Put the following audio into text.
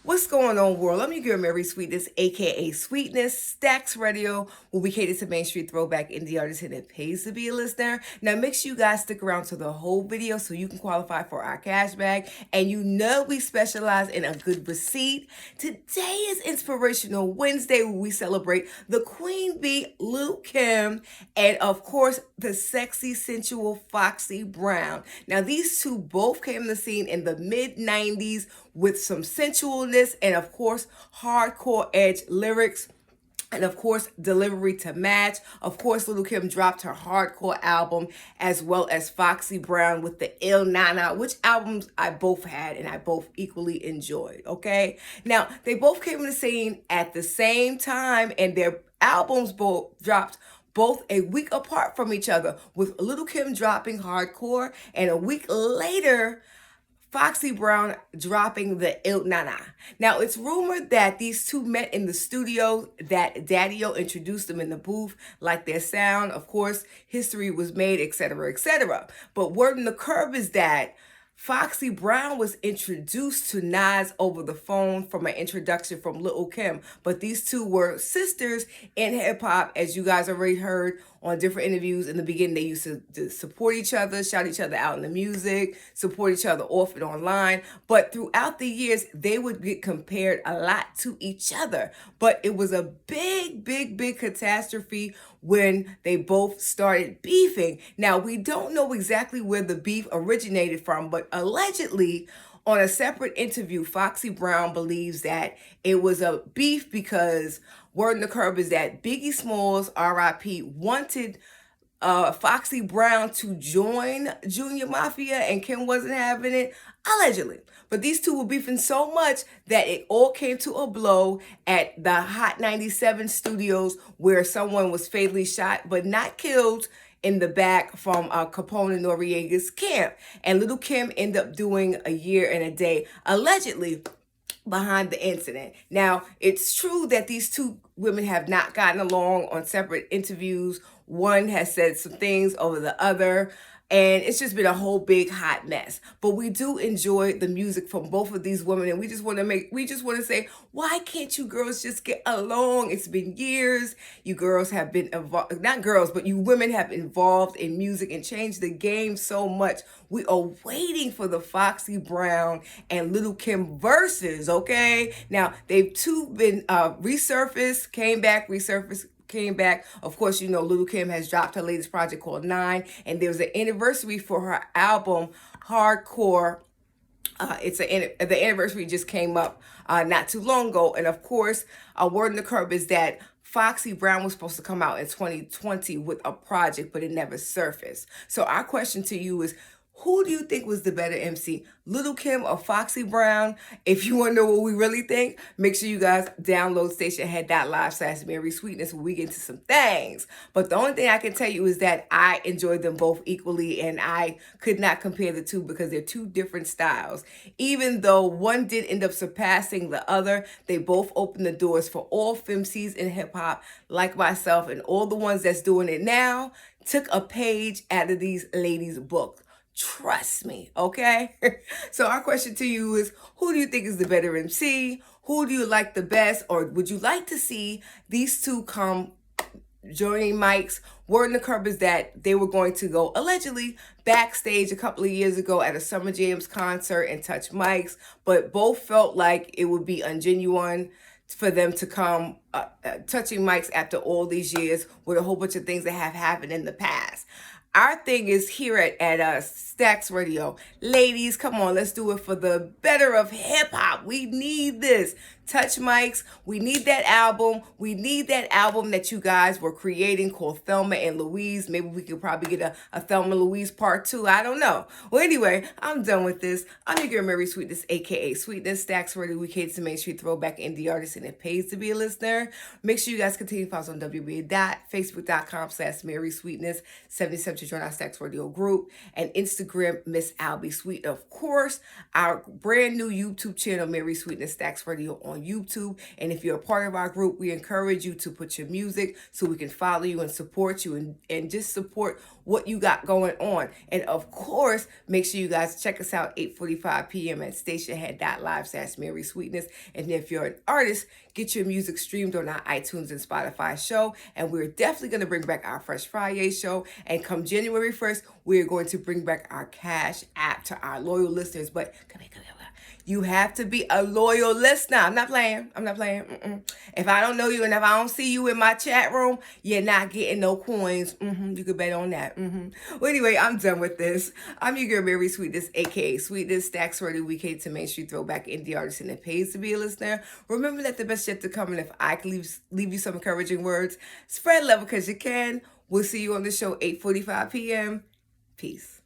What's going on, world? I'm your girl, Marysweetness, aka Sweetness, Stacks Radio, where we cater to Main Street throwback indie artists and it pays to be a listener. Now, make sure you guys stick around to the whole video so you can qualify for our cash bag. And you know we specialize in a good receipt. Today is Inspirational Wednesday, where we celebrate the Queen Bee, Lil Kim, and of course, the sexy, sensual Foxy Brown. Now, these two both came on the scene in the mid 90s with some sensualness and, of course, hardcore edge lyrics. And of course, delivery to match. Of course, Lil Kim dropped her hardcore album as well as Foxy Brown with the Il Nana, which albums I both had and I both equally enjoyed. Okay. Now, they both came on the scene at the same time and their albums both dropped both a week apart from each other, with Lil Kim dropping hardcore and a week later Foxy Brown dropping the Il Nana. Now, it's rumored that these two met in the studio, that Daddy-O introduced them in the booth, like their sound. Of course, history was made, etc., etc. But word on the curb is that Foxy Brown was introduced to Nas over the phone from an introduction from Lil Kim. But these two were sisters in hip hop, as you guys already heard on different interviews. In the beginning, they used to support each other, shout each other out in the music, support each other off and online. But throughout the years, they would get compared a lot to each other. But it was a big, big, big catastrophe when they both started beefing. Now, we don't know exactly where the beef originated from, but allegedly, on a separate interview, Foxy Brown believes that it was a beef because word on the curb is that Biggie Smalls, RIP, wanted Foxy Brown to join Junior Mafia and Kim wasn't having it, allegedly. But these two were beefing so much that it all came to a blow at the Hot 97 studios, where someone was fatally shot but not killed in the back from Capone and Noriega's camp. And Lil Kim ended up doing a year and a day, allegedly, behind the incident. Now, it's true that these two women have not gotten along on separate interviews. One has said some things over the other, and it's just been a whole big hot mess. But we do enjoy the music from both of these women, and we just want to say, why can't you girls just get along? It's been years. You girls have been involved, not girls, but you women have involved in music and changed the game so much. We are waiting for the Foxy Brown and Lil Kim verses, okay? Now, they've two been resurfaced, came back, resurfaced, came back. Of course, you know, Lil Kim has dropped her latest project called 9, and there was an anniversary for her album Hardcore. The anniversary just came up not too long ago, and of course, a word on the curb is that Foxy Brown was supposed to come out in 2020 with a project, but it never surfaced. So our question to you is, who do you think was the better MC, Lil Kim or Foxy Brown? If you want to know what we really think, make sure you guys download stationhead.live/Marysweetness, where we get into some things. But the only thing I can tell you is that I enjoyed them both equally, and I could not compare the two because they're two different styles. Even though one did end up surpassing the other, they both opened the doors for all femcs in hip hop, like myself, and all the ones that's doing it now took a page out of these ladies' book. Trust me, okay? So our question to you is, who do you think is the better MC? Who do you like the best? Or would you like to see these two come joining mics? Word on the curb is that they were going to go allegedly backstage a couple of years ago at a Summer Jams concert and touch mics, but both felt like it would be ungenuine for them to come touching mics after all these years with a whole bunch of things that have happened in the past. Our thing is here at Stax Radio. Ladies, come on, let's do it for the better of hip hop. We need this. Touch mics. We need that album. We need that album that you guys were creating called Thelma and Louise. Maybe we could probably get a Thelma and Louise part 2. I don't know. Well, anyway, I'm done with this. I'm your girl, Marysweetness, aka Sweetness. Stax Radio, we cater to Main Street throwback indie artists, and it pays to be a listener. Make sure you guys continue to follow us on www.facebook.com/Marysweetness. 77 to join our Stacks Radio group, and Instagram, Miss Albeedeeoent. Of course, our brand new YouTube channel, Marysweetness Stacks Radio on YouTube. And if you're a part of our group, we encourage you to put your music so we can follow you and support you and just support what you got going on. And of course, make sure you guys check us out 8:45 p.m. at stationhead.live/Marysweetness. And if you're an artist, get your music streamed on our iTunes and Spotify show. And we're definitely going to bring back our Fresh Friday show. And come January 1st, we're going to bring back our Cash App to our loyal listeners. But come here. You have to be a loyal listener. I'm not playing. If I don't know you and if I don't see you in my chat room, you're not getting no coins. You can bet on that. Well, anyway, I'm done with this. I'm your girl, Marysweetness, a.k.a. Sweetness. Stacks Radio, we cater to mainstream throwback indie artists, and it pays to be a listener. Remember that the best yet to come, and if I can leave you some encouraging words, spread love because you can. We'll see you on the show 8:45 p.m. Peace.